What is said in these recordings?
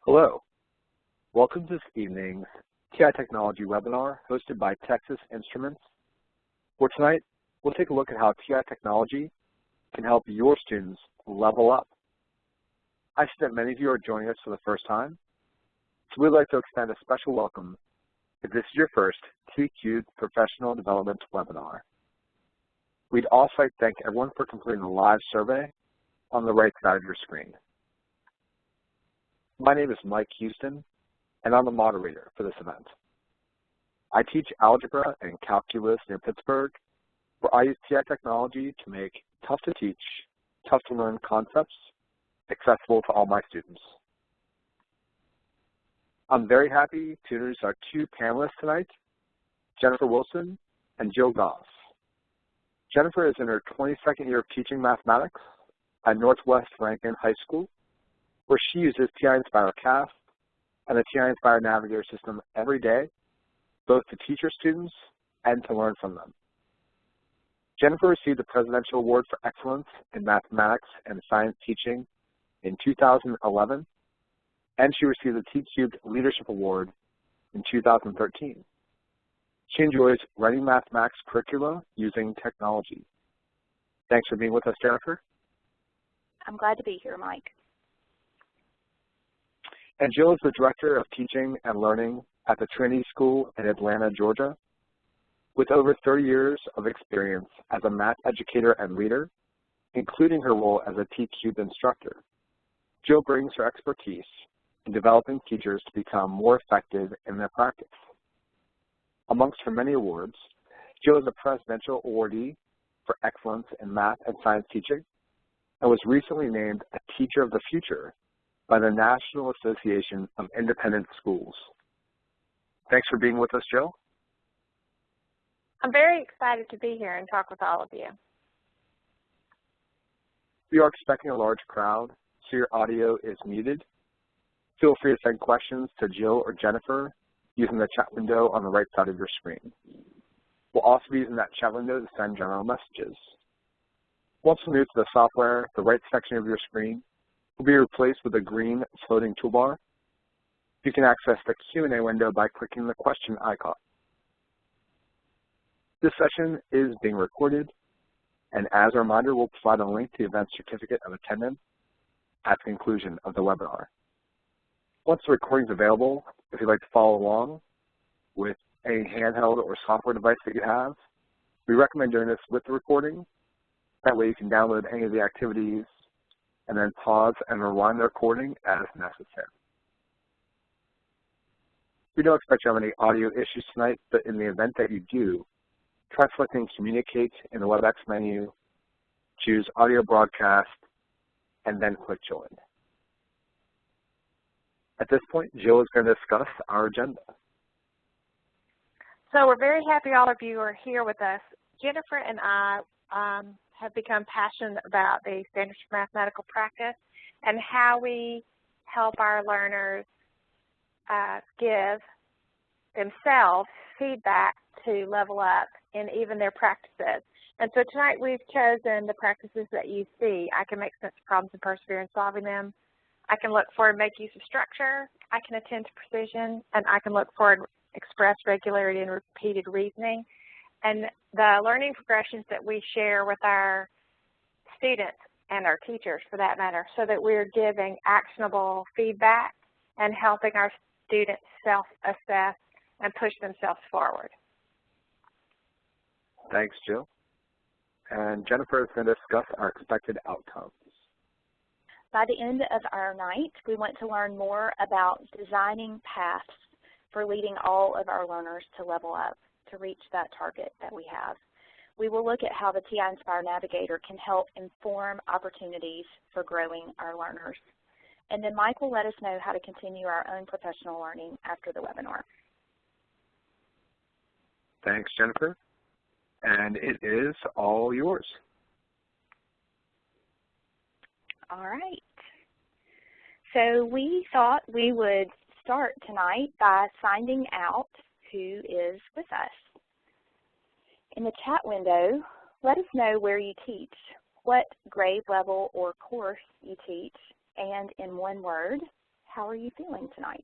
Hello. Welcome to this evening's TI Technology webinar hosted by Texas Instruments. For tonight, we'll take a look at how TI Technology can help your students level up. I see that many of you are joining us for the first time, so we'd like to extend a special welcome if this is your first TQ Professional Development webinar. We'd also like to thank everyone for completing the live survey on the right side of your screen. My name is Mike Houston, and I'm the moderator for this event. I teach algebra and calculus near Pittsburgh, where I use TI Technology to make tough-to-teach, tough-to-learn concepts accessible to all my students. I'm very happy to introduce our two panelists tonight, Jennifer Wilson and Jill Goss. Jennifer is in her 22nd year of teaching mathematics at Northwest Rankin High School, where she uses TI-Nspire CX and the TI-Nspire Navigator System every day, both to teach her students and to learn from them. Jennifer received the Presidential Award for Excellence in Mathematics and Science Teaching in 2011, and she received the T-Cubed Leadership Award in 2013. She enjoys writing mathematics curricula using technology. Thanks for being with us, Jennifer. I'm glad to be here, Mike. And Jill is the Director of Teaching and Learning at the Trinity School in Atlanta, Georgia. With over 30 years of experience as a math educator and leader, including her role as a T-Cubed instructor, Jill brings her expertise in developing teachers to become more effective in their practice. Amongst her many awards, Jill is a Presidential Awardee for Excellence in Math and Science Teaching and was recently named a Teacher of the Future by the National Association of Independent Schools. Thanks for being with us, Jill. I'm very excited to be here and talk with all of you. We are expecting a large crowd, so your audio is muted. Feel free to send questions to Jill or Jennifer using the chat window on the right side of your screen. We'll also be using that chat window to send general messages. Once we move to the software, the right section of your screen will be replaced with a green floating toolbar. You can access the Q&A window by clicking the question icon. This session is being recorded, and as a reminder, we'll provide a link to the event certificate of attendance at the conclusion of the webinar. Once the recording is available, if you'd like to follow along with a handheld or software device that you have, we recommend doing this with the recording. That way you can download any of the activities and then pause and rewind the recording as necessary. We don't expect you to have any audio issues tonight, but in the event that you do, try selecting Communicate in the WebEx menu, choose Audio Broadcast, and then click Join. At this point, Jill is going to discuss our agenda. So we're very happy all of you are here with us. Jennifer and I have become passionate about the standards for mathematical practice and how we help our learners give themselves feedback to level up in even their practices. And so tonight we've chosen the practices that you see. I can make sense of problems and persevere in solving them. I can look for and make use of structure. I can attend to precision, and I can look for and express regularity and repeated reasoning. And the learning progressions that we share with our students and our teachers, for that matter, so that we're giving actionable feedback and helping our students self-assess and push themselves forward. Thanks, Jill. And Jennifer is going to discuss our expected outcomes. By the end of our night, we want to learn more about designing paths for leading all of our learners to level up, to reach that target that we have. We will look at how the TI-Nspire Navigator can help inform opportunities for growing our learners. And then Mike will let us know how to continue our own professional learning after the webinar. Thanks, Jennifer. And it is all yours. All right. So we thought we would start tonight by finding out who is with us. In the chat window, let us know where you teach, what grade level or course you teach, and in one word, how are you feeling tonight?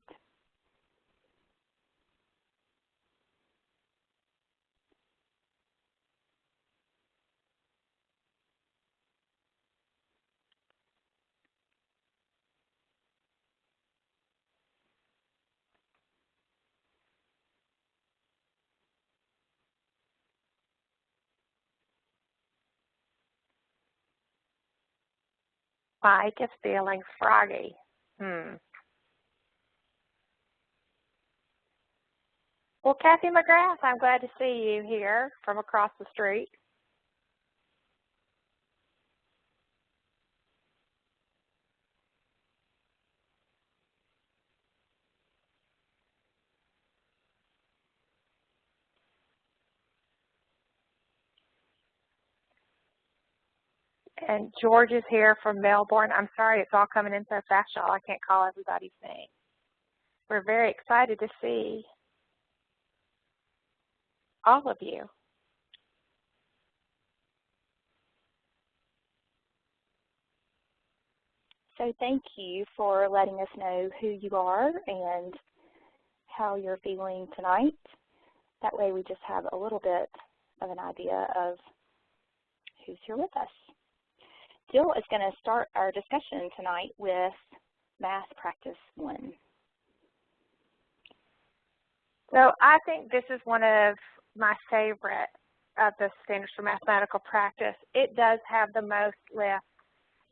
Mike is feeling froggy. Well, Kathy McGrath, I'm glad to see you here from across the street. And George is here from Melbourne. I'm sorry, it's all coming in so fast, y'all. I can't call everybody's name. We're very excited to see all of you. So thank you for letting us know who you are and how you're feeling tonight. That way we just have a little bit of an idea of who's here with us. Jill is going to start our discussion tonight with Math Practice 1. So I think this is one of my favorite of the Standards for Mathematical Practice. It does have the most lift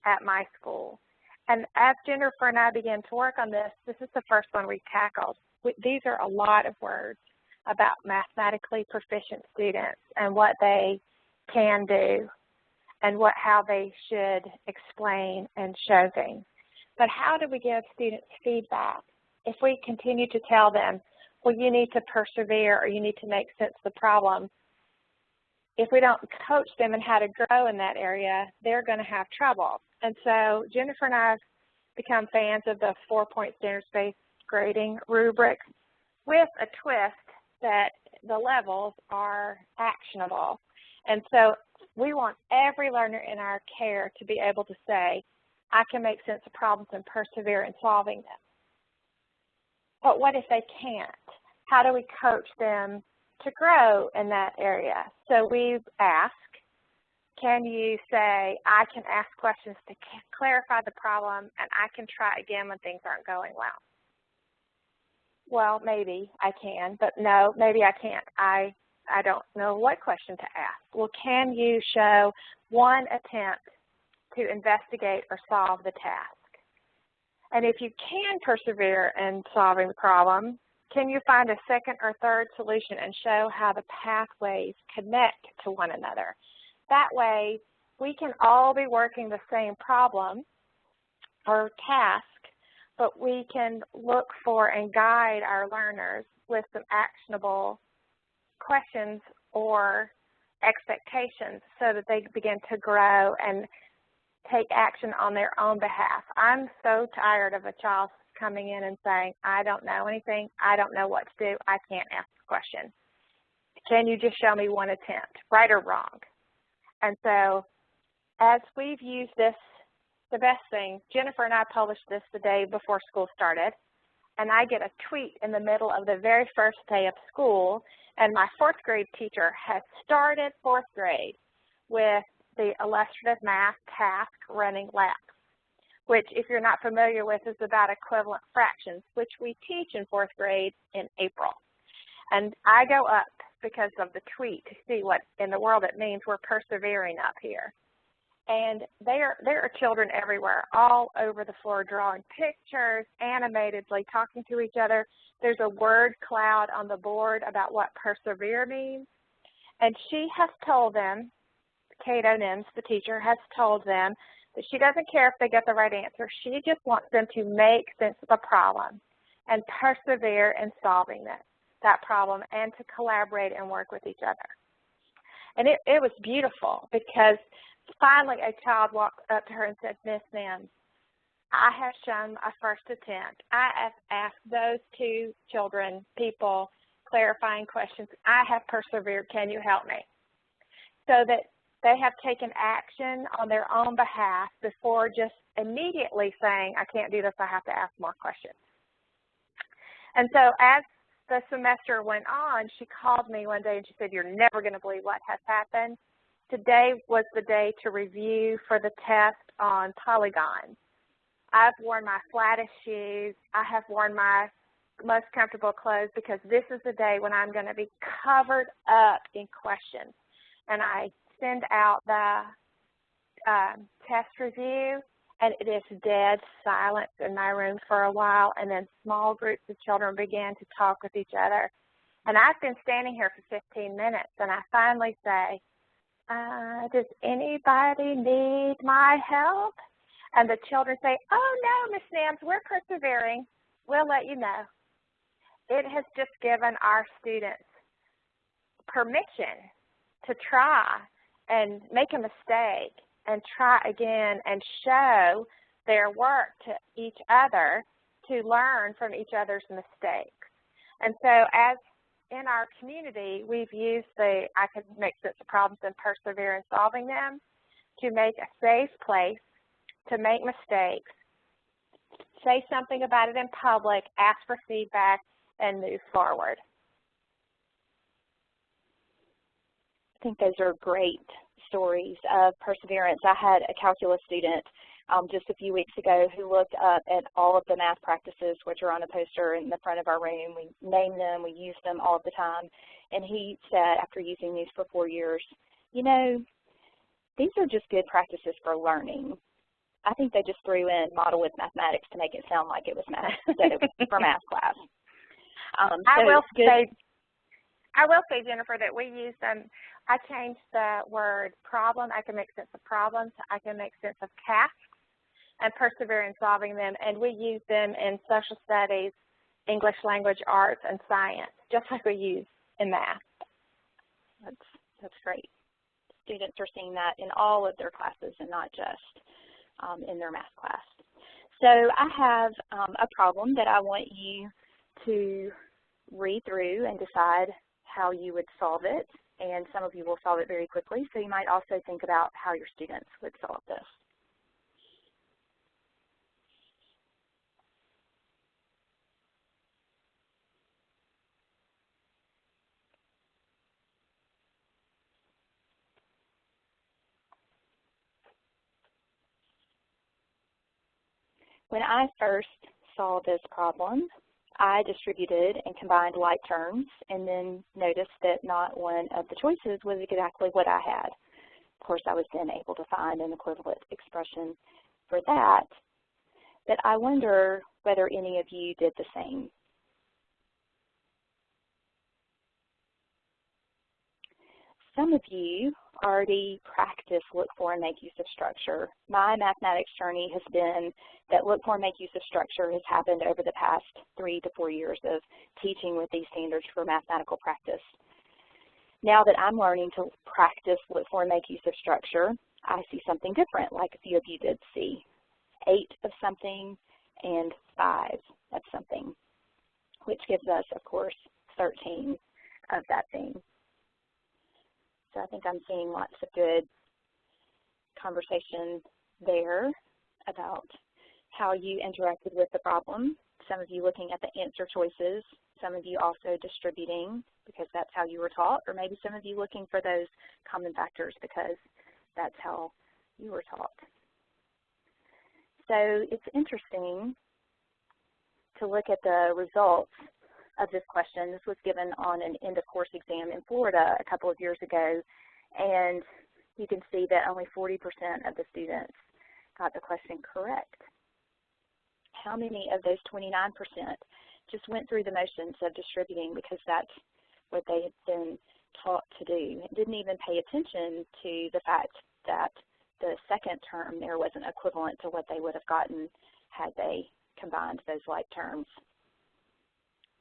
at my school. And as Jennifer and I began to work on this, this is the first one we tackled. These are a lot of words about mathematically proficient students and what they can do and how they should explain and show things. But how do we give students feedback? If we continue to tell them, well, you need to persevere or you need to make sense of the problem, if we don't coach them in how to grow in that area, they're going to have trouble. And so Jennifer and I have become fans of the 4-point standards-based grading rubric with a twist that the levels are actionable. And so we want every learner in our care to be able to say, I can make sense of problems and persevere in solving them. But what if they can't? How do we coach them to grow in that area? So we've asked, can you say, I can ask questions to clarify the problem and I can try again when things aren't going well? Well, maybe I can, but no, maybe I can't. I don't know what question to ask. Well, can you show one attempt to investigate or solve the task? And if you can persevere in solving the problem, can you find a second or third solution and show how the pathways connect to one another? That way, we can all be working the same problem or task, but we can look for and guide our learners with some actionable questions or expectations so that they begin to grow and take action on their own behalf. I'm so tired of a child coming in and saying, I don't know anything, I don't know what to do, I can't ask the question. Can you just show me one attempt, right or wrong? And so as we've used this, the best thing, Jennifer and I published this the day before school started, and I get a tweet in the middle of the very first day of school, and my 4th grade teacher has started 4th grade with the illustrative math task running laps, which if you're not familiar with is about equivalent fractions, which we teach in 4th grade in April. And I go up because of the tweet to see what in the world it means we're persevering up here. And there are children everywhere, all over the floor, drawing pictures, animatedly talking to each other. There's a word cloud on the board about what persevere means. And she has told them, Kate O'Nims, the teacher, has told them that she doesn't care if they get the right answer. She just wants them to make sense of the problem and persevere in solving that problem and to collaborate and work with each other. And it was beautiful because finally a child walked up to her and said, Miss Mims, I have shown a first attempt. I have asked those 2 children, people, clarifying questions. I have persevered. Can you help me? So that they have taken action on their own behalf before just immediately saying, I can't do this, I have to ask more questions. And so as the semester went on, she called me one day and she said, you're never going to believe what has happened. Today was the day to review for the test on polygons. I've worn my flattest shoes. I have worn my most comfortable clothes because this is the day when I'm going to be covered up in questions. And I send out the test review, and it is dead silence in my room for a while, and then small groups of children began to talk with each other. And I've been standing here for 15 minutes, and I finally say, does anybody need my help? And the children say, oh, no, Miss Nams, we're persevering. We'll let you know. It has just given our students permission to try and make a mistake and try again and show their work to each other to learn from each other's mistakes. And so as in our community, we've used the I can make sense of problems and persevere in solving them to make a safe place to make mistakes, say something about it in public, ask for feedback, and move forward. I think those are great stories of perseverance. I had a calculus student just a few weeks ago who looked up at all of the math practices, which are on a poster in the front of our room. We name them, we use them all the time, and he said after using these for 4 years, you know, these are just good practices for learning. I think they just threw in model with mathematics to make it sound like it was math instead of for math class. I will say, Jennifer, that we use them. I changed the word problem. I can make sense of problems. I can make sense of tasks and persevere in solving them. And we use them in social studies, English language arts, and science, just like we use in math. That's great. Students are seeing that in all of their classes and not just in their math class. So I have a problem that I want you to read through and decide how you would solve it, and some of you will solve it very quickly, so you might also think about how your students would solve this. When I first saw this problem, I distributed and combined like terms and then noticed that not one of the choices was exactly what I had. Of course, I was then able to find an equivalent expression for that, but I wonder whether any of you did the same. Some of you already practice look for and make use of structure. My mathematics journey has been that look for and make use of structure has happened over the past 3 to 4 years of teaching with these standards for mathematical practice. Now that I'm learning to practice look for and make use of structure, I see something different, like a few of you did see. 8 of something and 5 of something, which gives us, of course, 13 of that thing. So I think I'm seeing lots of good conversation there about how you interacted with the problem. Some of you looking at the answer choices, some of you also distributing because that's how you were taught, or maybe some of you looking for those common factors because that's how you were taught. So it's interesting to look at the results of this question. This was given on an end-of-course exam in Florida a couple of years ago, and you can see that only 40% of the students got the question correct. How many of those 29% just went through the motions of distributing because that's what they had been taught to do, and didn't even pay attention to the fact that the second term there wasn't equivalent to what they would have gotten had they combined those like terms.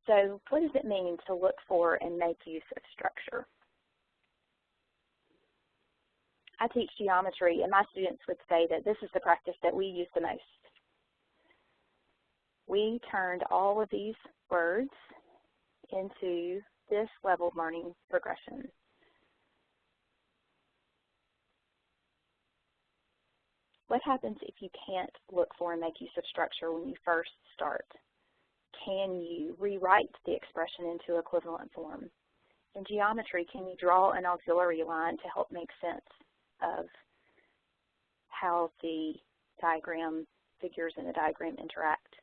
So what does it mean to look for and make use of structure? I teach geometry, and my students would say that this is the practice that we use the most. We turned all of these words into this level learning progression. What happens if you can't look for and make use of structure when you first start? Can you rewrite the expression into equivalent form? In geometry, can you draw an auxiliary line to help make sense of how the diagram figures in the diagram interact?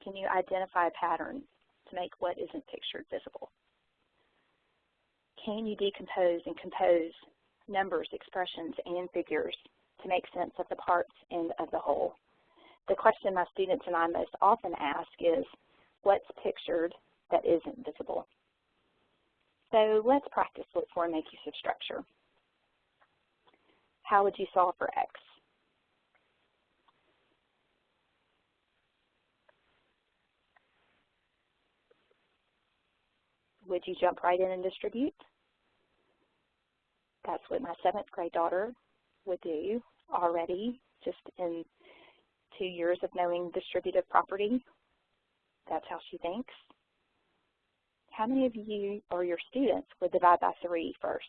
Can you identify a pattern to make what isn't pictured visible? Can you decompose and compose numbers, expressions, and figures to make sense of the parts and of the whole? The question my students and I most often ask is, what's pictured that isn't visible? So let's practice look for and make use of structure. How would you solve for X? Would you jump right in and distribute? That's what my 7th grade daughter would do already, just in 2 years of knowing distributive property. That's how she thinks. How many of you or your students would divide by 3 first?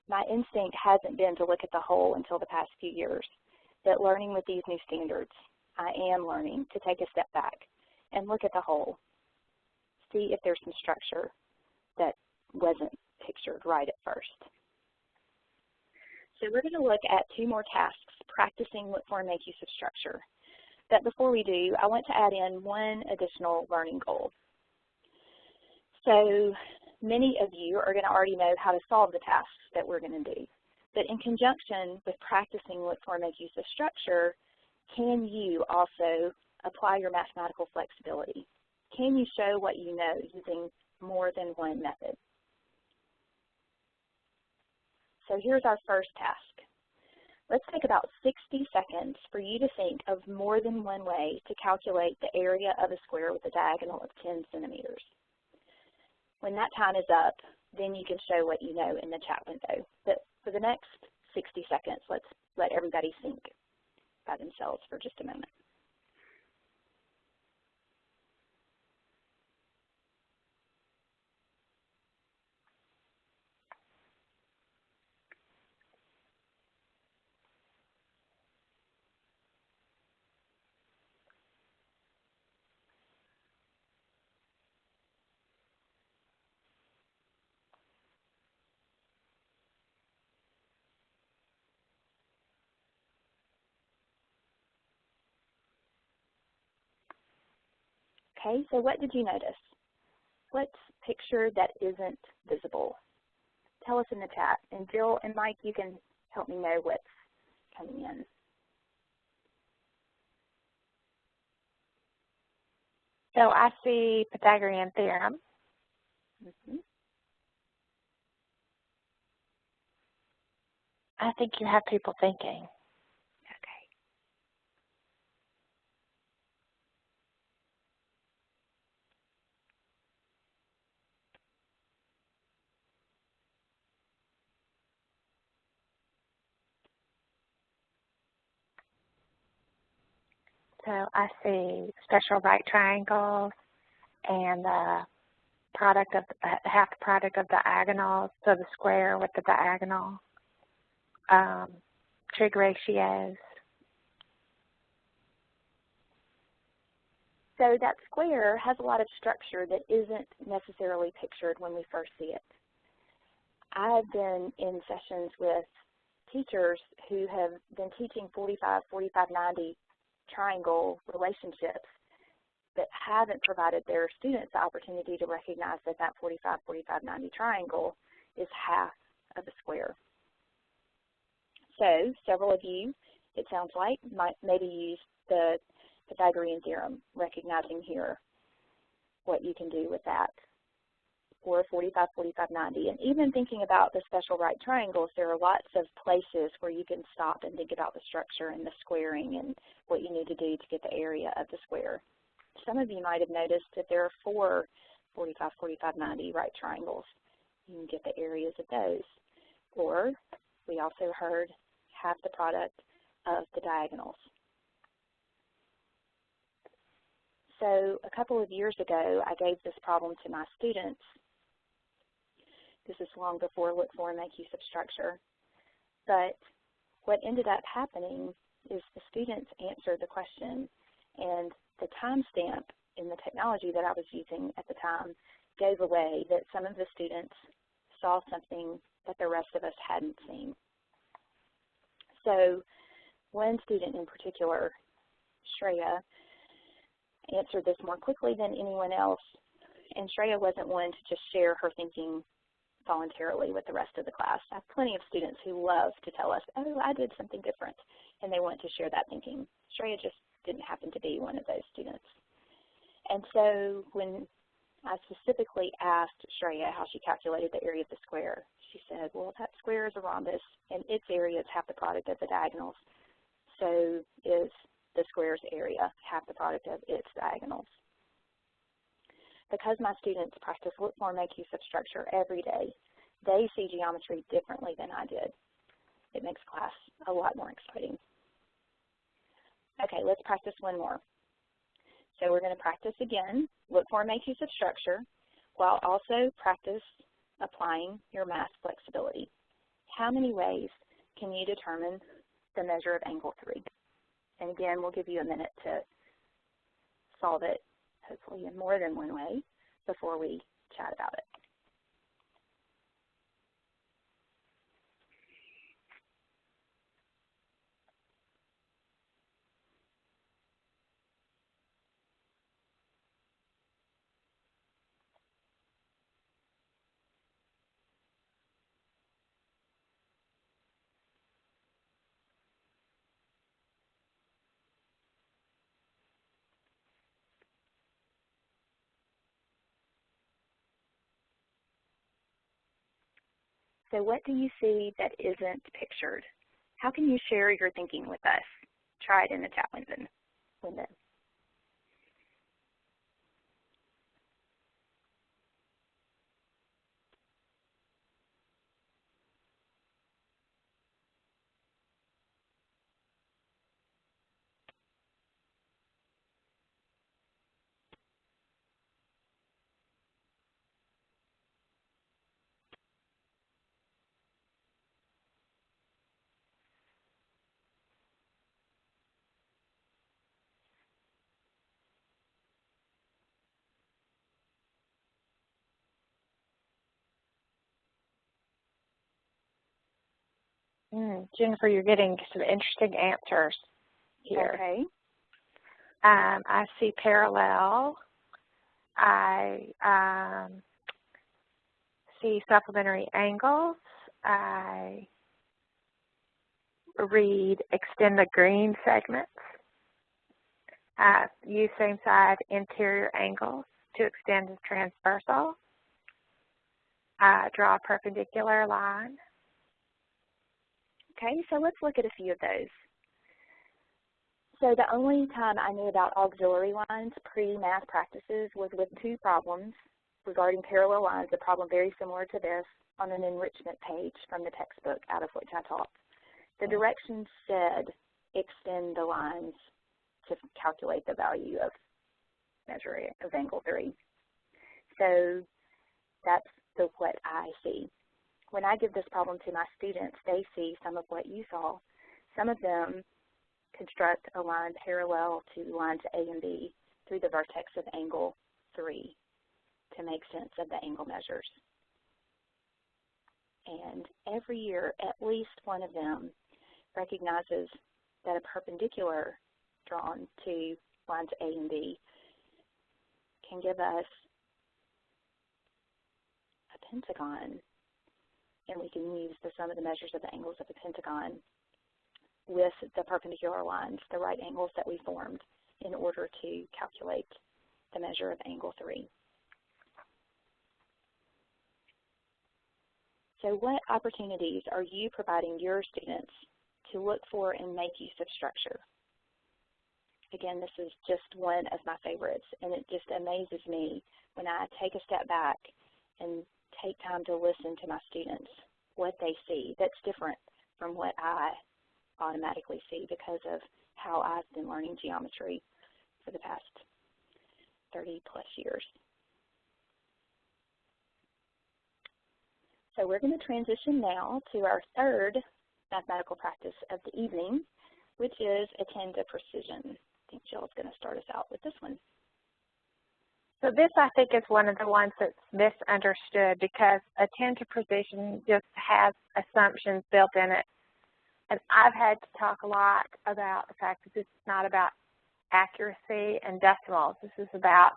My instinct hasn't been to look at the whole until the past few years, but learning with these new standards, I am learning to take a step back and look at the whole, see if there's some structure that wasn't pictured right at first. So we're going to look at 2 more tasks, practicing look for and make use of structure. But before we do, I want to add in one additional learning goal. So many of you are going to already know how to solve the tasks that we're going to do. But in conjunction with practicing look for and make use of structure, can you also apply your mathematical flexibility? Can you show what you know using more than one method? So here's our first task. Let's take about 60 seconds for you to think of more than one way to calculate the area of a square with a diagonal of 10 centimeters. When that time is up, then you can show what you know in the chat window. But for the next 60 seconds, let's let everybody think by themselves for just a moment. Okay, so what did you notice? What's pictured that isn't visible? Tell us in the chat. And Jill and Mike, you can help me know what's coming in. So I see Pythagorean theorem. I think you have people thinking. So I see special right triangles and the product of half the product of diagonals, so the square with the diagonal, trig ratios. So that square has a lot of structure that isn't necessarily pictured when we first see it. I've been in sessions with teachers who have been teaching 45, 45, 90 triangle relationships that haven't provided their students the opportunity to recognize that that 45, 45, 90 triangle is half of a square. So several of you, it sounds like, might maybe use the Pythagorean theorem, recognizing here what you can do with that, or 45, 45, 90. And even thinking about the special right triangles, there are lots of places where you can stop and think about the structure and the squaring and what you need to do to get the area of the square. Some of you might have noticed that there are 4 45, 45, 90 right triangles. You can get the areas of those. Or we also heard half the product of the diagonals. So a couple of years ago, I gave this problem to my students. This is long before look for and make use of structure. But what ended up happening is the students answered the question, and the timestamp in the technology that I was using at the time gave away that some of the students saw something that the rest of us hadn't seen. So one student in particular, Shreya, answered this more quickly than anyone else, and Shreya wasn't one to just share her thinking voluntarily with the rest of the class. I have plenty of students who love to tell us, oh, I did something different, and they want to share that thinking. Shreya just didn't happen to be one of those students. And so when I specifically asked Shreya how she calculated the area of the square, she said, well, that square is a rhombus, and its area is half the product of the diagonals. So is the square's area half the product of its diagonals. Because my students practice look for and make use of structure every day, they see geometry differently than I did. It makes class a lot more exciting. Okay, let's practice one more. So we're going to practice again, look for and make use of structure, while also practice applying your math flexibility. How many ways can you determine the measure of angle 3? And again, we'll give you a minute to solve it, hopefully in more than one way, before we chat about it. So what do you see that isn't pictured? How can you share your thinking with us? Try it in the chat window. Jennifer, you're getting some interesting answers here. Okay. I see parallel. I see supplementary angles. I read extend the green segments. Use same side interior angles to extend the transversal. Draw a perpendicular line. Okay, so let's look at a few of those. So the only time I knew about auxiliary lines pre-math practices was with two problems regarding parallel lines, a problem very similar to this on an enrichment page from the textbook out of which I taught. The directions said extend the lines to calculate the value of measure of angle 3. So that's what I see. When I give this problem to my students, they see some of what you saw. Some of them construct a line parallel to lines A and B through the vertex of angle 3 to make sense of the angle measures. And every year, at least one of them recognizes that a perpendicular drawn to lines A and B can give us a pentagon, and we can use the sum of the measures of the angles of the pentagon with the perpendicular lines, the right angles that we formed, in order to calculate the measure of angle 3. So what opportunities are you providing your students to look for and make use of structure? Again, this is just one of my favorites, and it just amazes me when I take a step back and take time to listen to my students, what they see that's different from what I automatically see because of how I've been learning geometry for the past 30 plus years. So we're going to transition now to our third mathematical practice of the evening, which is attend to precision. I think Jill's going to start us out with this one. So this, I think, is one of the ones that's misunderstood because attend to precision just has assumptions built in it. And I've had to talk a lot about the fact that this is not about accuracy and decimals. This is about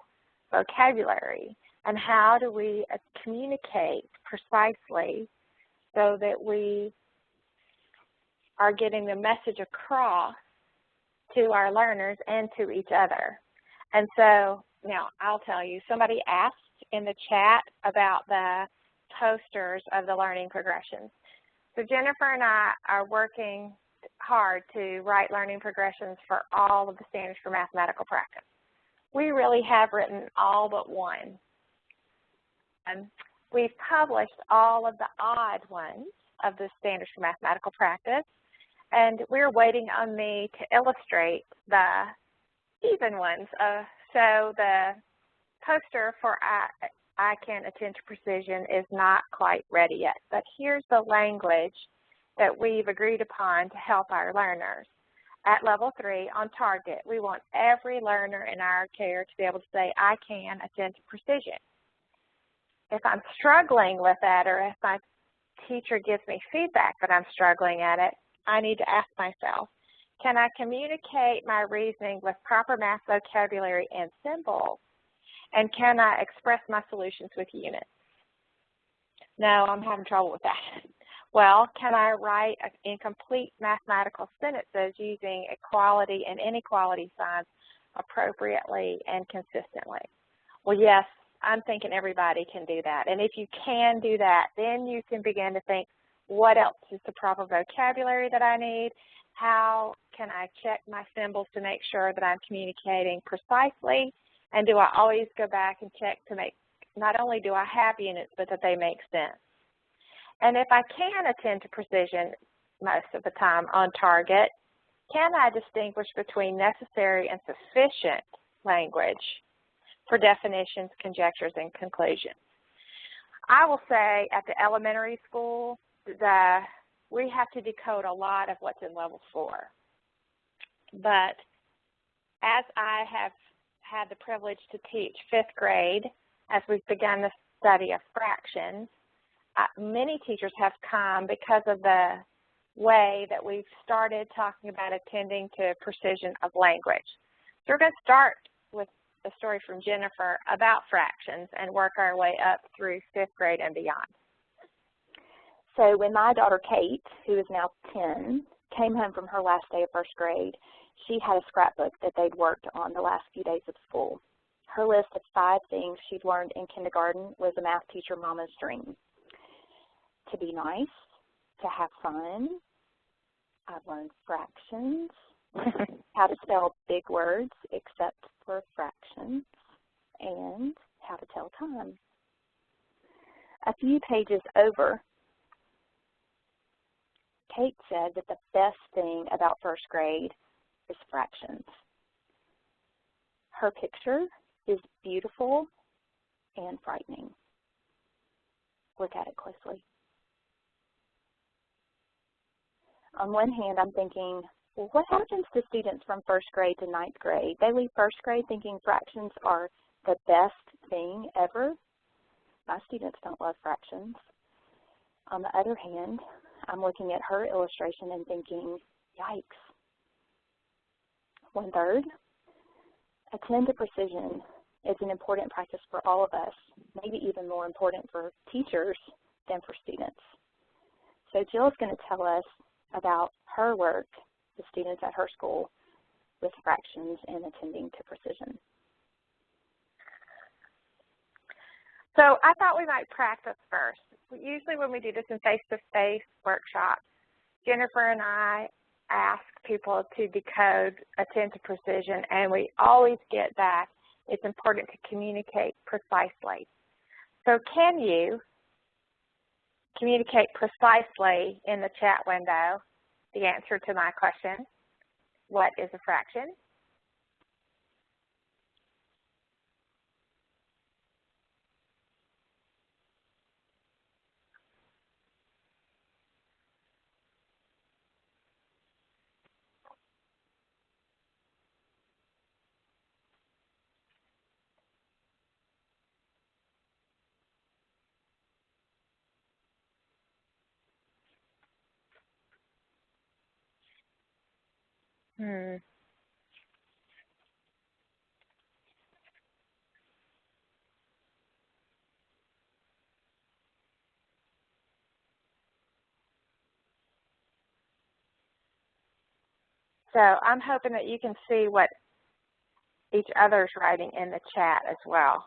vocabulary and how do we communicate precisely so that we are getting the message across to our learners and to each other. And so now I'll tell you, somebody asked in the chat about the posters of the learning progressions. So Jennifer and I are working hard to write learning progressions for all of the standards for mathematical practice. We really have written all but one. We've published all of the odd ones of the standards for mathematical practice, and we're waiting on me to illustrate the even ones. So the poster for I Can Attend to Precision is not quite ready yet, but here's the language that we've agreed upon to help our learners. At level 3 on target, we want every learner in our care to be able to say, I can attend to precision. If I'm struggling with that, or if my teacher gives me feedback that I'm struggling at it, I need to ask myself, can I communicate my reasoning with proper math vocabulary and symbols? And can I express my solutions with units? No, I'm having trouble with that. Well, can I write incomplete mathematical sentences using equality and inequality signs appropriately and consistently? Well, yes, I'm thinking everybody can do that. And if you can do that, then you can begin to think, what else is the proper vocabulary that I need? How can I check my symbols to make sure that I'm communicating precisely? And do I always go back and check to make, not only do I have units, but that they make sense? And if I can attend to precision most of the time on target, can I distinguish between necessary and sufficient language for definitions, conjectures, and conclusions? I will say at the elementary school, we have to decode a lot of what's in level 4. But as I have had the privilege to teach 5th grade, as we've begun the study of fractions, many teachers have come because of the way that we've started talking about attending to precision of language. So we're going to start with a story from Jennifer about fractions and work our way up through 5th grade and beyond. So when my daughter Kate, who is now 10, came home from her last day of 1st grade, she had a scrapbook that they'd worked on the last few days of school. Her list of 5 things she'd learned in kindergarten was a math teacher mama's dream. To be nice, to have fun. I've learned fractions, how to spell big words except for fractions, and how to tell time. A few pages over, Kate said that the best thing about 1st grade is fractions. Her picture is beautiful and frightening. Look at it closely. On one hand, I'm thinking, well, what happens to students from 1st grade to 9th grade? They leave 1st grade thinking fractions are the best thing ever. My students don't love fractions. On the other hand, I'm looking at her illustration and thinking, yikes. 1/3, attend to precision is an important practice for all of us, maybe even more important for teachers than for students. So Jill's going to tell us about her work with students at her school with fractions and attending to precision. So I thought we might practice first. Usually when we do this in face-to-face workshops, Jennifer and I ask people to decode attend to precision, and we always get back, it's important to communicate precisely. So can you communicate precisely in the chat window the answer to my question, what is a fraction? So I'm hoping that you can see what each other's writing in the chat as well.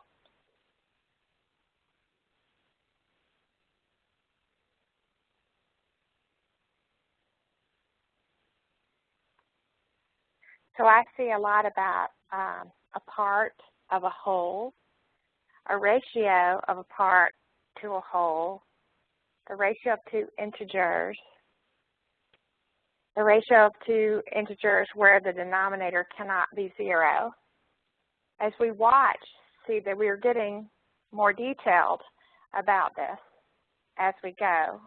So I see a lot about a part of a whole, a ratio of a part to a whole, the ratio of two integers, the ratio of two integers where the denominator cannot be 0. As we watch, see that we are getting more detailed about this as we go.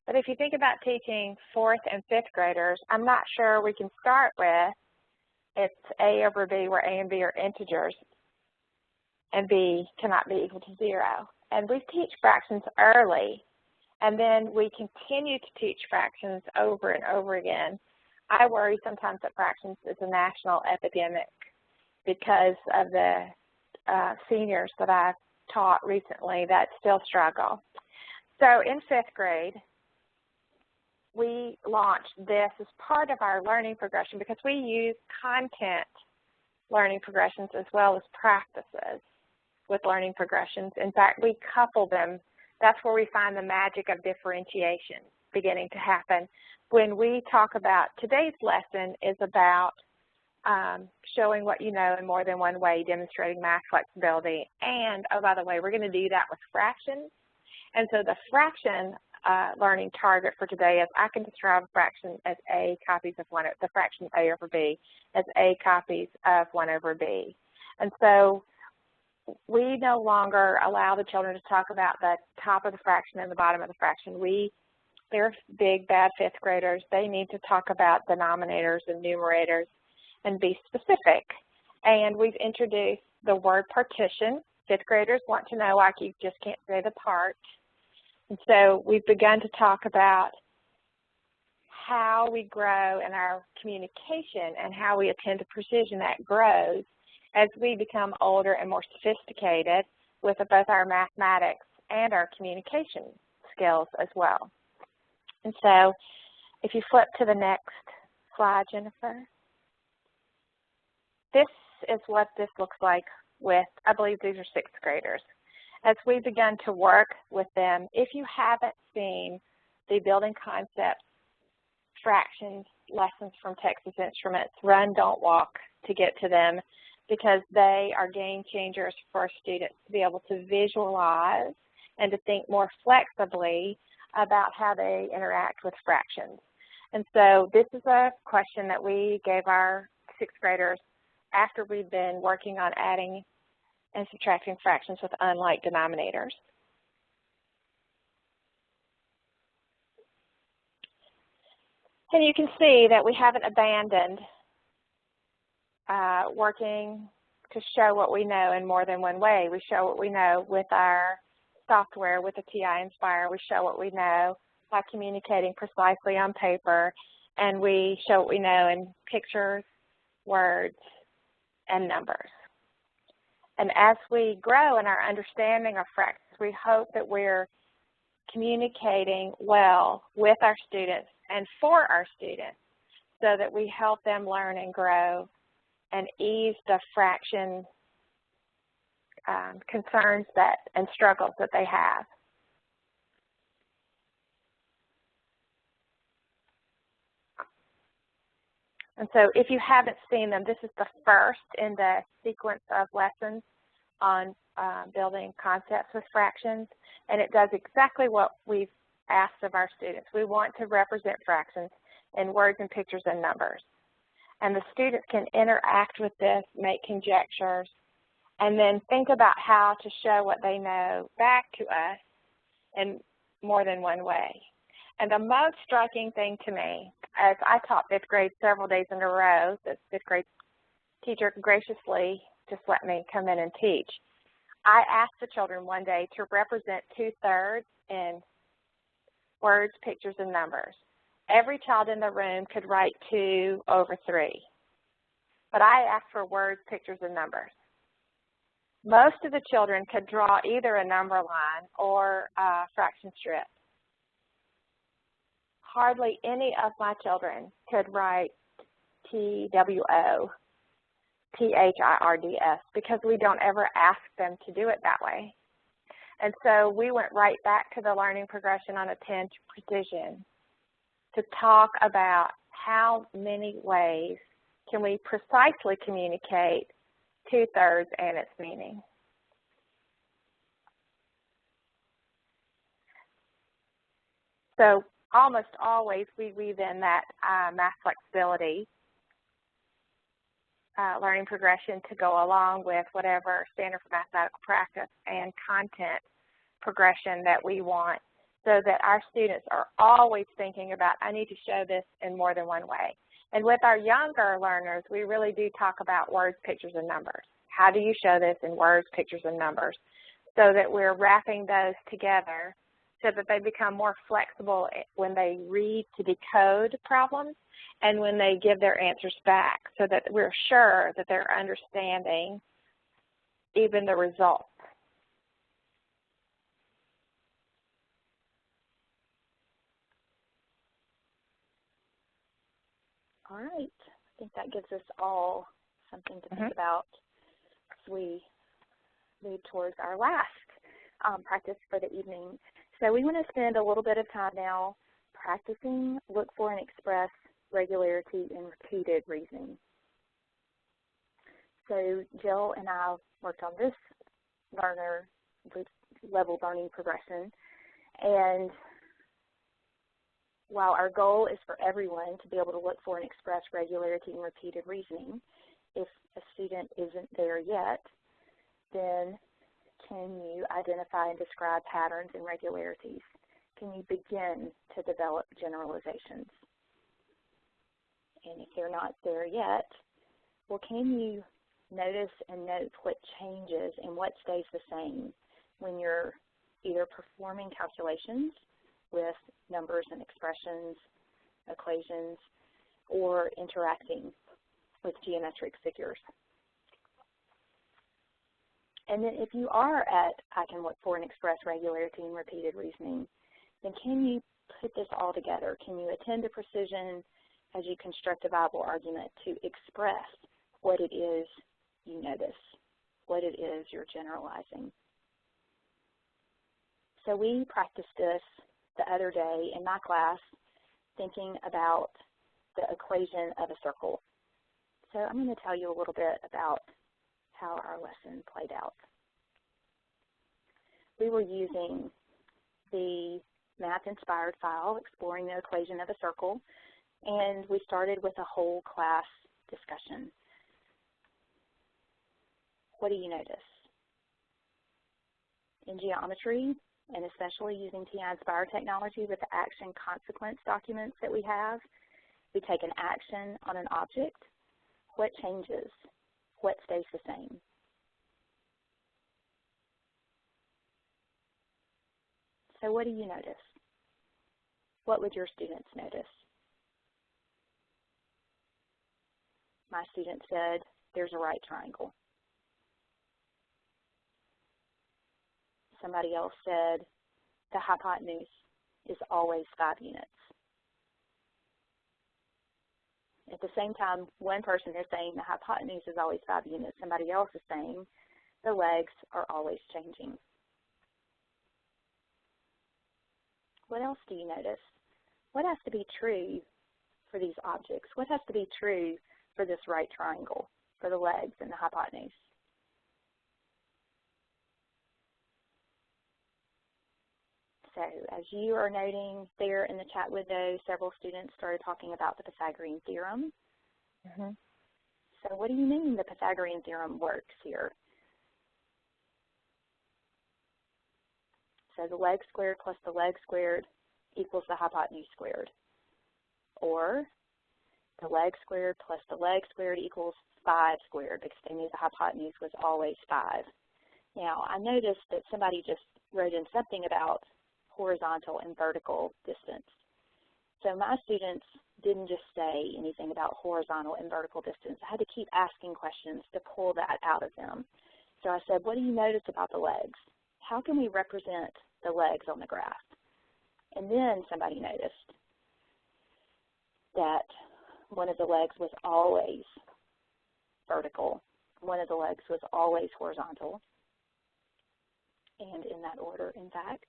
But if you think about teaching 4th and 5th graders, I'm not sure we can start with it's A over B where A and B are integers and B cannot be equal to 0. And we teach fractions early, and then we continue to teach fractions over and over again. I worry sometimes that fractions is a national epidemic because of the seniors that I've taught recently that still struggle. So in 5th grade, we launched this as part of our learning progression because we use content learning progressions as well as practices with learning progressions. In fact, we couple them. That's where we find the magic of differentiation beginning to happen. When we talk about today's lesson is about showing what you know in more than one way, demonstrating math flexibility. And, oh, by the way, we're going to do that with fractions. And so the fraction learning target for today is I can describe a fraction as A copies of 1, the fraction A over B as A copies of 1 over B. And so we no longer allow the children to talk about the top of the fraction and the bottom of the fraction. They're big, bad 5th graders. They need to talk about denominators and numerators and be specific. And we've introduced the word partition. 5th graders want to know, like, you just can't say the part. And so we've begun to talk about how we grow in our communication and how we attend to precision that grows as we become older and more sophisticated with both our mathematics and our communication skills as well. And so if you flip to the next slide, Jennifer. This is what this looks like with, I believe these are 6th graders. As we begun to work with them, if you haven't seen the Building Concepts fractions lessons from Texas Instruments, run, don't walk to get to them because they are game changers for students to be able to visualize and to think more flexibly about how they interact with fractions. And so this is a question that we gave our 6th graders after we've been working on adding and subtracting fractions with unlike denominators. And you can see that we haven't abandoned working to show what we know in more than one way. We show what we know with our software, with the TI-Nspire. We show what we know by communicating precisely on paper, and we show what we know in pictures, words, and numbers. And as we grow in our understanding of fractions, we hope that we're communicating well with our students and for our students so that we help them learn and grow and ease the fraction concerns and struggles that they have. And so if you haven't seen them, this is the first in the sequence of lessons on building concepts with fractions, and it does exactly what we've asked of our students. We want to represent fractions in words and pictures and numbers. And the students can interact with this, make conjectures, and then think about how to show what they know back to us in more than one way. And the most striking thing to me, as I taught 5th grade several days in a row, the 5th grade teacher graciously just let me come in and teach, I asked the children one day to represent 2/3 in words, pictures, and numbers. Every child in the room could write 2/3. But I asked for words, pictures, and numbers. Most of the children could draw either a number line or a fraction strip. Hardly any of my children could write TWO, PHIRDS, because we don't ever ask them to do it that way. And so we went right back to the learning progression on a 10 to precision to talk about how many ways can we precisely communicate 2/3 and its meaning. So almost always we weave in that math flexibility learning progression to go along with whatever standard for mathematical practice and content progression that we want, so that our students are always thinking about, I need to show this in more than one way. And with our younger learners, we really do talk about words, pictures, and numbers. How do you show this in words, pictures, and numbers? So that we're wrapping those together so that they become more flexible when they read to decode problems and when they give their answers back, so that we're sure that they're understanding even the results. All right. I think that gives us all something to think about as we move towards our last practice for the evening. So we want to spend a little bit of time now practicing look for and express regularity in repeated reasoning. So Jill and I worked on this learner level learning progression, and while our goal is for everyone to be able to look for and express regularity in repeated reasoning, if a student isn't there yet, then can you identify and describe patterns and regularities? Can you begin to develop generalizations? And if they're not there yet, well, can you notice and note what changes and what stays the same when you're either performing calculations with numbers and expressions, equations, or interacting with geometric figures? And then if you are at I can look for and express regularity in repeated reasoning, then can you put this all together? Can you attend to precision as you construct a viable argument to express what it is you notice, what it is you're generalizing? So we practiced this the other day in my class, thinking about the equation of a circle. So I'm going to tell you a little bit about how our lesson played out. We were using the math-inspired file, exploring the equation of a circle, and we started with a whole class discussion. What do you notice? In geometry, and especially using TI-Nspire technology with the action consequence documents that we have, we take an action on an object. What changes? What stays the same? So what do you notice? What would your students notice? My student said, there's a right triangle. Somebody else said, the hypotenuse is always 5 units. At the same time, one person is saying the hypotenuse is always 5 units. Somebody else is saying the legs are always changing. What else do you notice? What has to be true for these objects? What has to be true for this right triangle, for the legs and the hypotenuse? So as you are noting there in the chat window, several students started talking about the Pythagorean theorem. So what do you mean the Pythagorean theorem works here? So the leg squared plus the leg squared equals the hypotenuse squared. Or the leg squared plus the leg squared equals 5 squared, because they knew the hypotenuse was always 5. Now, I noticed that somebody just wrote in something about horizontal and vertical distance. So my students didn't just say anything about horizontal and vertical distance. I had to keep asking questions to pull that out of them. So I said, what do you notice about the legs? How can we represent the legs on the graph? And then somebody noticed that one of the legs was always vertical, one of the legs was always horizontal, and in that order, in fact.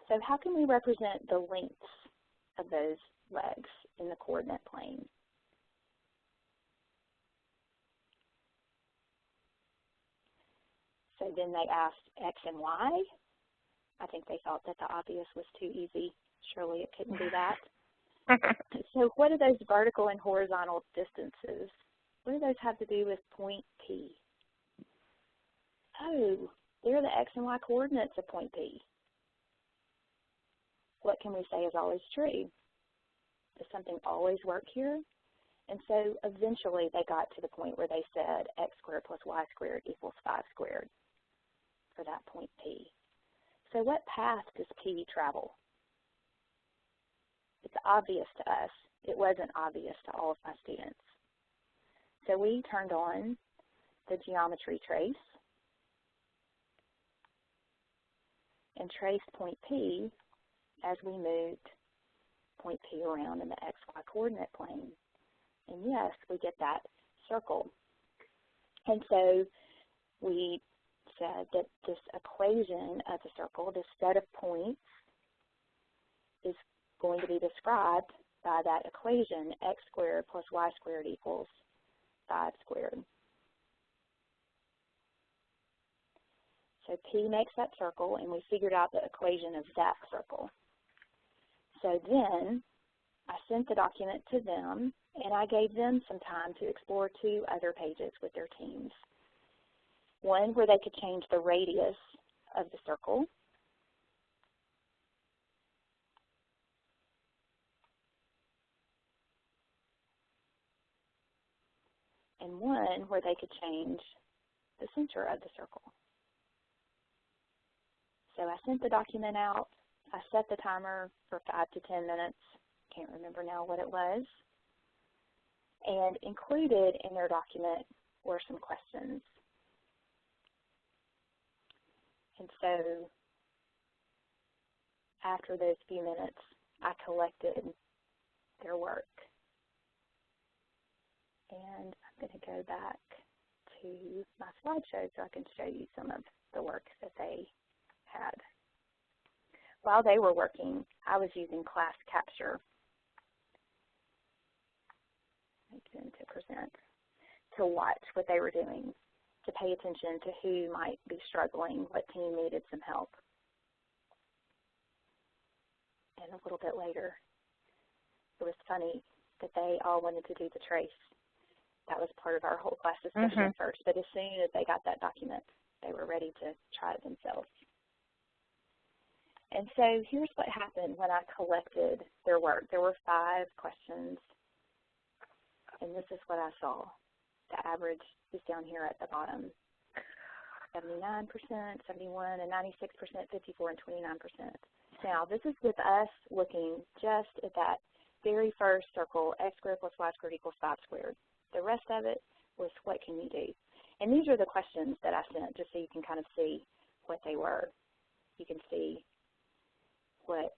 So how can we represent the lengths of those legs in the coordinate plane? So then they asked X and Y. I think they thought that the obvious was too easy. Surely it couldn't be that. So what are those vertical and horizontal distances? What do those have to do with point P? Oh, they're the X and Y coordinates of point P. What can we say is always true? Does something always work here? And so eventually they got to the point where they said X squared plus Y squared equals 5 squared for that point P. So what path does P travel? It's obvious to us. It wasn't obvious to all of my students. So we turned on the geometry trace and traced point P as we moved point P around in the XY coordinate plane. And yes, we get that circle. And so we said that this equation of the circle, this set of points, is going to be described by that equation, X squared plus Y squared equals 5 squared. So P makes that circle, and we figured out the equation of that circle. So then I sent the document to them, and I gave them some time to explore 2 other pages with their teams. One where they could change the radius of the circle, and one where they could change the center of the circle. So I sent the document out. I set the timer for 5 to 10 minutes. Can't remember now what it was. And included in their document were some questions. And so after those few minutes, I collected their work. And I'm going to go back to my slideshow so I can show you some of the work that they had. While they were working, I was using class capture to present, to watch what they were doing, to pay attention to who might be struggling, what team needed some help. And a little bit later, it was funny that they all wanted to do the trace. That was part of our whole class discussion at first, but as soon as they got that document, they were ready to try it themselves. And so here's what happened when I collected their work. There were 5 questions, and this is what I saw. The average is down here at the bottom. 79%, 71, and 96%, 54, and 29%. Now, this is with us looking just at that very first circle, X squared plus Y squared equals 5 squared. The rest of it was what can you do? And these are the questions that I sent just so you can kind of see what they were. You can see what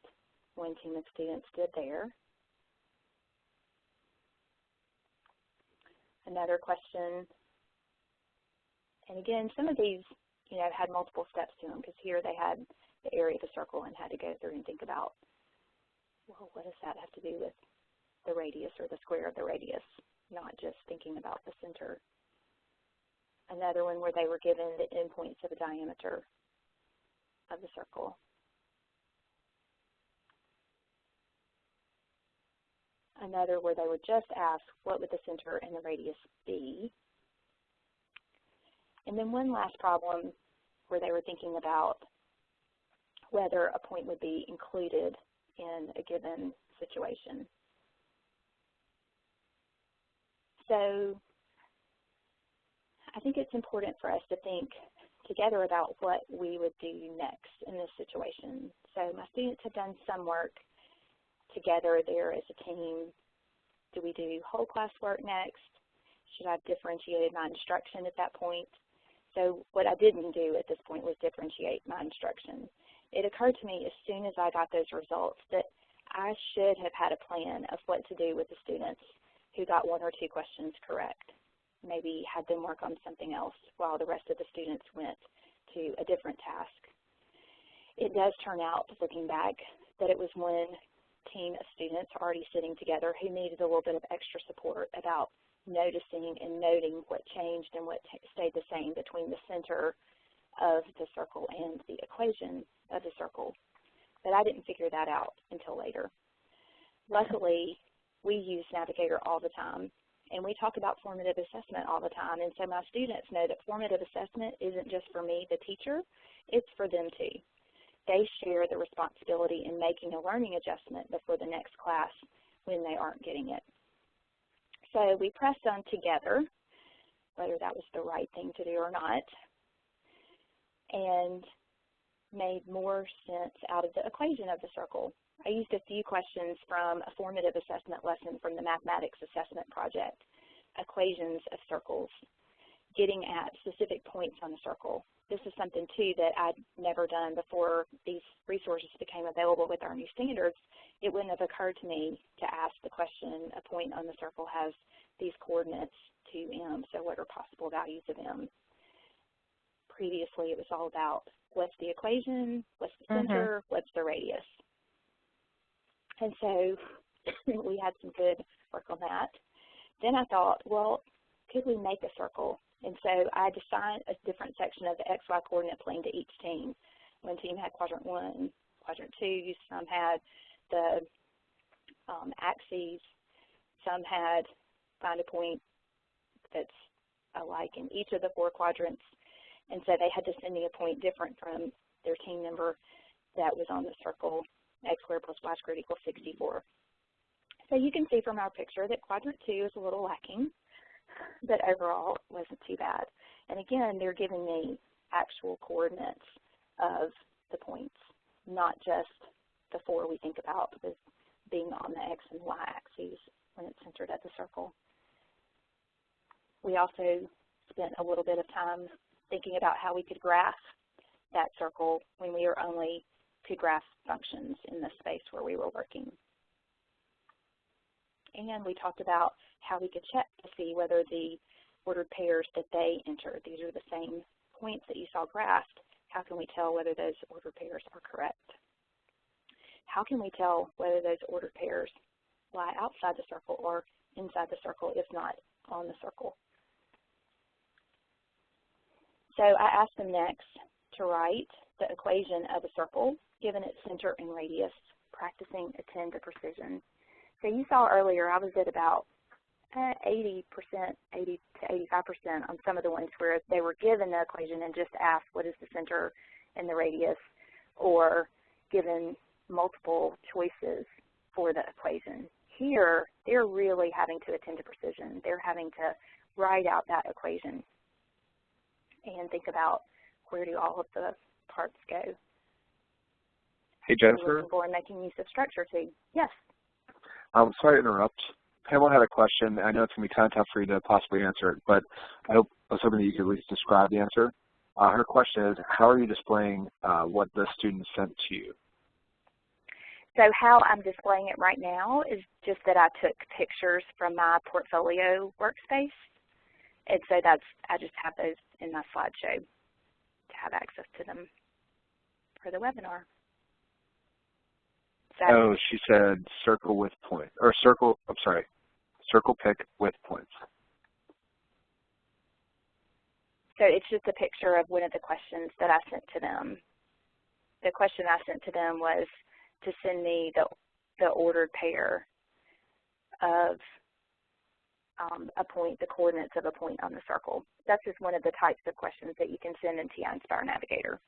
one team of students did there. Another question. And again, some of these, had multiple steps to them because here they had the area of the circle and had to go through and think about, well, what does that have to do with the radius or the square of the radius, not just thinking about the center. Another one where they were given the endpoints of the diameter of the circle. Another where they were just asked, what would the center and the radius be? And then one last problem where they were thinking about whether a point would be included in a given situation. So I think it's important for us to think together about what we would do next in this situation. So my students have done some work together there as a team. Do we do whole class work next? Should I have differentiated my instruction at that point? So what I didn't do at this point was differentiate my instruction. It occurred to me as soon as I got those results that I should have had a plan of what to do with the students who got 1 or 2 questions correct. Maybe had them work on something else while the rest of the students went to a different task. It does turn out, looking back, that it was one team of students already sitting together who needed a little bit of extra support about noticing and noting what changed and what stayed the same between the center of the circle and the equation of the circle. But I didn't figure that out until later. Luckily, we use Navigator all the time, and we talk about formative assessment all the time, and so my students know that formative assessment isn't just for me, the teacher, it's for them too. They share the responsibility in making a learning adjustment before the next class when they aren't getting it. So we pressed on together, whether that was the right thing to do or not, and made more sense out of the equation of the circle. I used a few questions from a formative assessment lesson from the mathematics assessment project, equations of circles, getting at specific points on the circle. This is something too that I'd never done before these resources became available with our new standards. It wouldn't have occurred to me to ask the question, a point on the circle has these coordinates to m, so what are possible values of m? Previously it was all about what's the equation, what's the center, what's the radius. And so we had some good work on that. Then I thought, well, could we make a circle? And so I assigned a different section of the XY coordinate plane to each team. One team had quadrant 1, quadrant 2, some had the axes, some had find a point that's alike in each of the 4 quadrants. And so they had to send me a point different from their team member that was on the circle, x squared plus y squared equals 64. So you can see from our picture that quadrant 2 is a little lacking, but overall it wasn't too bad. And again, they're giving me actual coordinates of the points, not just the 4 we think about with being on the x and y axes when it's centered at the circle. We also spent a little bit of time thinking about how we could graph that circle when we were only to graph functions in the space where we were working. And we talked about how we could check to see whether the ordered pairs that they entered, these are the same points that you saw graphed, how can we tell whether those ordered pairs are correct? How can we tell whether those ordered pairs lie outside the circle or inside the circle, if not on the circle? So I asked them next to write the equation of a circle, given its center and radius, practicing attend to precision. So you saw earlier I was at about 80%, 80 to 85% on some of the ones where they were given the equation and just asked what is the center and the radius, or given multiple choices for the equation. Here, they're really having to attend to precision. They're having to write out that equation and think about where do all of the parts go. Hey, Jennifer. And making use of structure too. Yes. Sorry to interrupt. Pamela had a question. I know it's going to be kind of tough for you to possibly answer it, but I was hoping that you could at least describe the answer. Her question is, how are you displaying what the students sent to you? So how I'm displaying it right now is just that I took pictures from my portfolio workspace. And so I just have those in my slideshow to have access to them for the webinar. So, oh, she said circle with points, or circle pick with points. So it's just a picture of one of the questions that I sent to them. The question I sent to them was to send me the ordered pair of a point, the coordinates of a point on the circle. That's just one of the types of questions that you can send in TI-Nspire Navigator.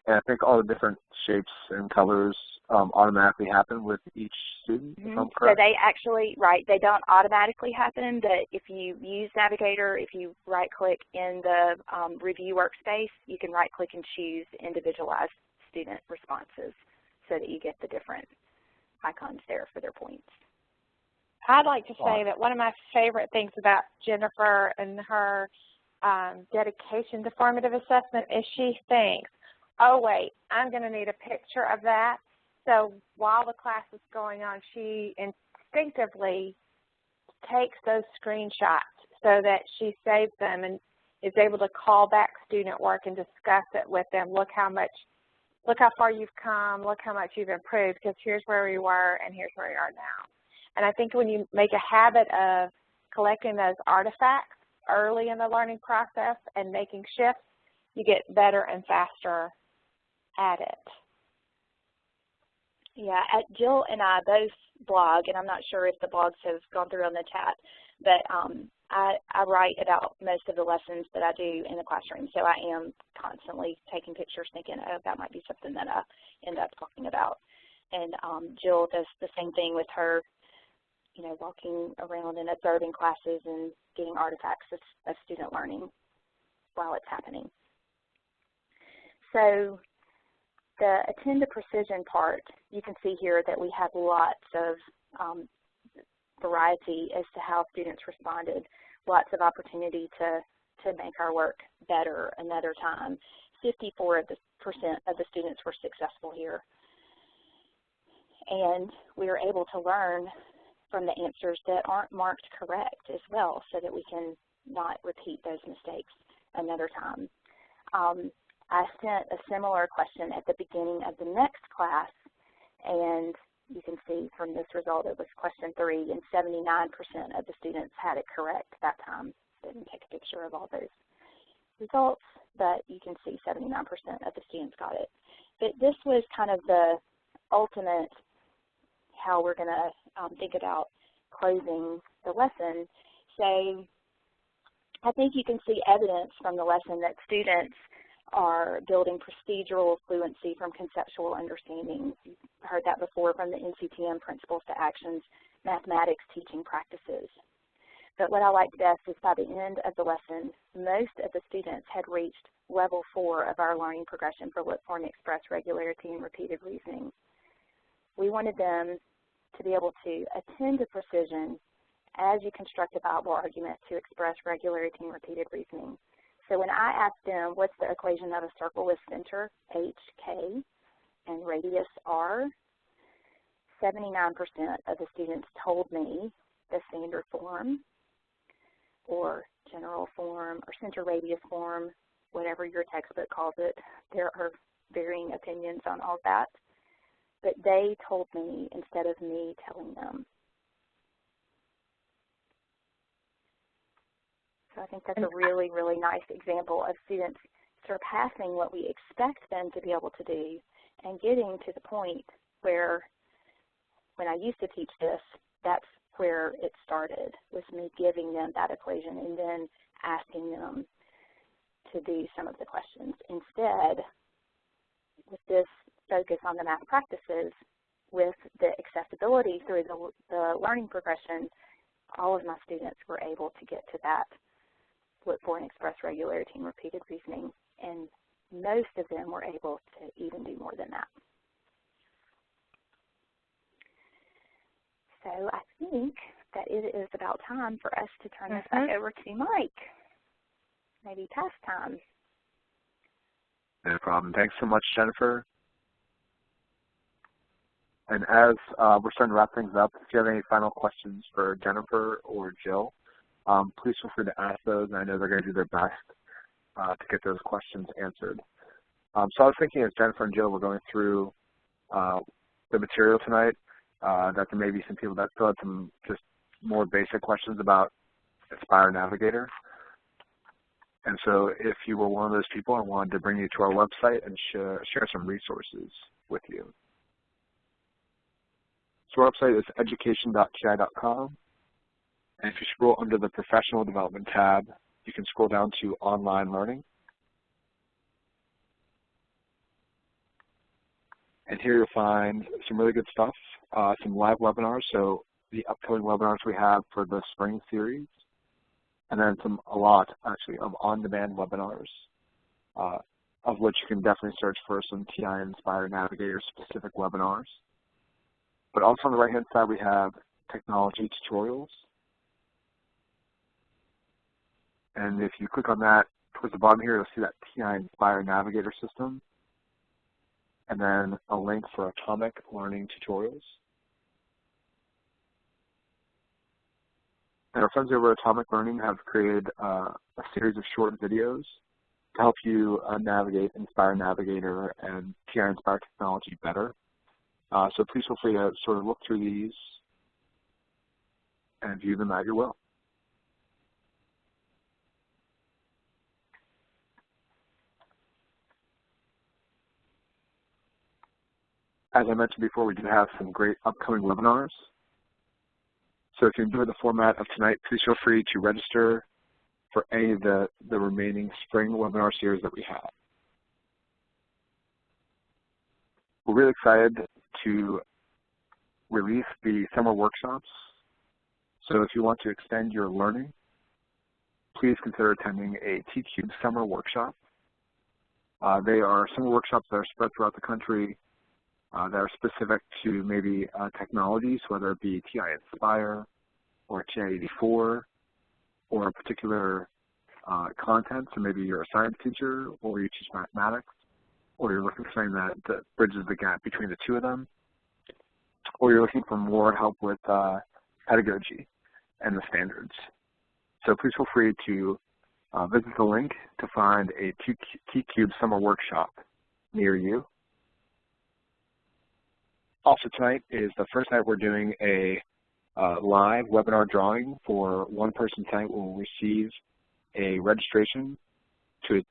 And I think all the different shapes and colors automatically happen with each student, if I'm correct. So they actually, right, they don't automatically happen, but if you use Navigator, if you right-click in the review workspace, you can right-click and choose individualized student responses so that you get the different icons there for their points. I'd like to say that one of my favorite things about Jennifer and her dedication to formative assessment is she thinks, oh wait, I'm going to need a picture of that. So while the class is going on, she instinctively takes those screenshots so that she saves them and is able to call back student work and discuss it with them. Look how far you've come, look how much you've improved, because here's where we were and here's where we are now. And I think when you make a habit of collecting those artifacts early in the learning process and making shifts, you get better and faster at it. Yeah, Jill and I both blog, and I'm not sure if the blogs have gone through on the chat, but I write about most of the lessons that I do in the classroom, so I am constantly taking pictures thinking, oh, that might be something that I end up talking about. And Jill does the same thing with her, you know, walking around and observing classes and getting artifacts of student learning while it's happening. So the attend to precision part, you can see here that we have lots of variety as to how students responded, lots of opportunity to make our work better another time. 54% of the students were successful here. And we were able to learn from the answers that aren't marked correct as well so that we can not repeat those mistakes another time. I sent a similar question at the beginning of the next class, and you can see from this result it was question 3, and 79% of the students had it correct that time. I didn't take a picture of all those results, but you can see 79% of the students got it. But this was kind of the ultimate how we're going to think about closing the lesson. So I think you can see evidence from the lesson that students are building procedural fluency from conceptual understanding. You've heard that before from the NCTM Principles to Actions mathematics teaching practices. But what I liked best is by the end of the lesson, most of the students had reached level 4 of our learning progression for look for and express regularity and repeated reasoning. We wanted them to be able to attend to precision as you construct a viable argument to express regularity and repeated reasoning. So when I asked them what's the equation of a circle with center HK and radius R, 79% of the students told me the standard form or general form or center radius form, whatever your textbook calls it. There are varying opinions on all that. But they told me instead of me telling them. So I think that's a really, really nice example of students surpassing what we expect them to be able to do and getting to the point where when I used to teach this, that's where it started, was me giving them that equation and then asking them to do some of the questions. Instead, with this focus on the math practices, with the accessibility through the learning progression, all of my students were able to get to that look for and express regularity and repeated reasoning, and most of them were able to even do more than that. So I think that it is about time for us to turn this back over to Mike. Maybe past time. No problem. Thanks so much, Jennifer. And as we're starting to wrap things up, if you have any final questions for Jennifer or Jill, please feel free to ask those. I know they're going to do their best to get those questions answered. So I was thinking as Jennifer and Jill were going through the material tonight, that there may be some people that still had some just more basic questions about Nspire Navigator. And so if you were one of those people, I wanted to bring you to our website and share some resources with you. So our website is education.ti.com. And if you scroll under the Professional Development tab, you can scroll down to Online Learning. And here you'll find some really good stuff, some live webinars, so the upcoming webinars we have for the spring series, and then a lot actually of on-demand webinars, of which you can definitely search for some TI-Nspire Navigator specific webinars. But also on the right-hand side we have technology tutorials. And if you click on that, towards the bottom here, you'll see that TI-Nspire Navigator System, and then a link for Atomic Learning Tutorials. And our friends over at Atomic Learning have created a series of short videos to help you navigate Nspire Navigator and TI-Nspire technology better. So please feel free to sort of look through these and view them at your will. As I mentioned before, we do have some great upcoming webinars. So if you enjoyed the format of tonight, please feel free to register for any of the remaining spring webinar series that we have. We're really excited to release the summer workshops. So if you want to extend your learning, please consider attending a T-Cube summer workshop. They are summer workshops that are spread throughout the country that are specific to maybe technologies, whether it be TI-Nspire or TI-84 or a particular content. So maybe you're a science teacher or you teach mathematics, or you're looking for something that bridges the gap between the two of them, or you're looking for more help with pedagogy and the standards. So please feel free to visit the link to find a T-Cube summer workshop near you. Also tonight is the first night we're doing a live webinar drawing for one person tonight. Will receive a registration to a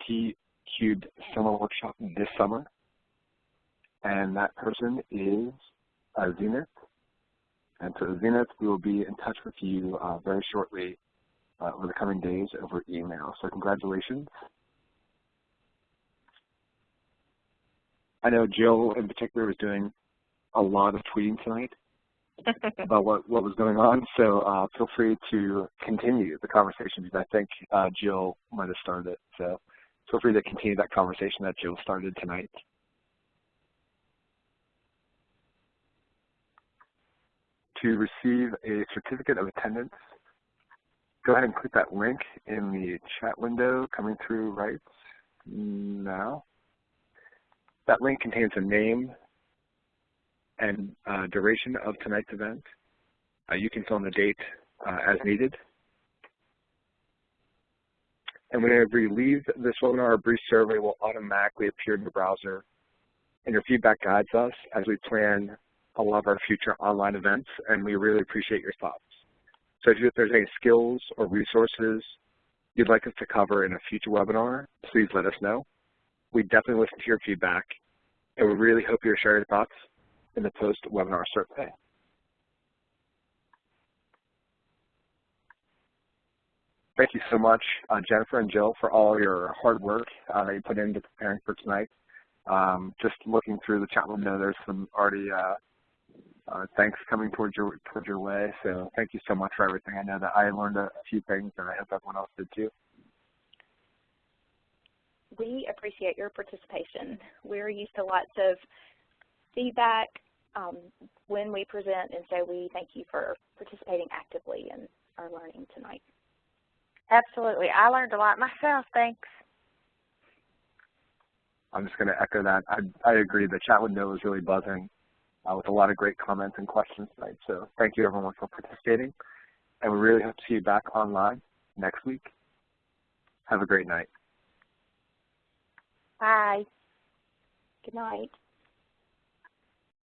T-Cube summer workshop this summer. And that person is Zenith. And so Zenith, we will be in touch with you very shortly over the coming days over email. So congratulations. I know Jill in particular was doing a lot of tweeting tonight about what was going on, so feel free to continue the conversation because I think Jill might have started it. So feel free to continue that conversation that Jill started tonight. To receive a certificate of attendance, go ahead and click that link in the chat window coming through right now. That link contains a name and duration of tonight's event. You can fill in the date as needed. And whenever you leave this webinar, a brief survey will automatically appear in your browser, and your feedback guides us as we plan a lot of our future online events, and we really appreciate your thoughts. So if there's any skills or resources you'd like us to cover in a future webinar, please let us know. We definitely listen to your feedback, and we really hope you'll share your thoughts in the post-webinar survey. Thank you so much, Jennifer and Jill, for all your hard work that you put into preparing for tonight. Just looking through the chat window, there's some already thanks coming towards your way. So thank you so much for everything. I know that I learned a few things, and I hope everyone else did too. We appreciate your participation. We're used to lots of feedback when we present, and so we thank you for participating actively in our learning tonight. Absolutely. I learned a lot myself. Thanks. I'm just going to echo that. I agree. The chat window was really buzzing with a lot of great comments and questions tonight. So thank you, everyone, for participating. And we really hope to see you back online next week. Have a great night. Bye. Good night.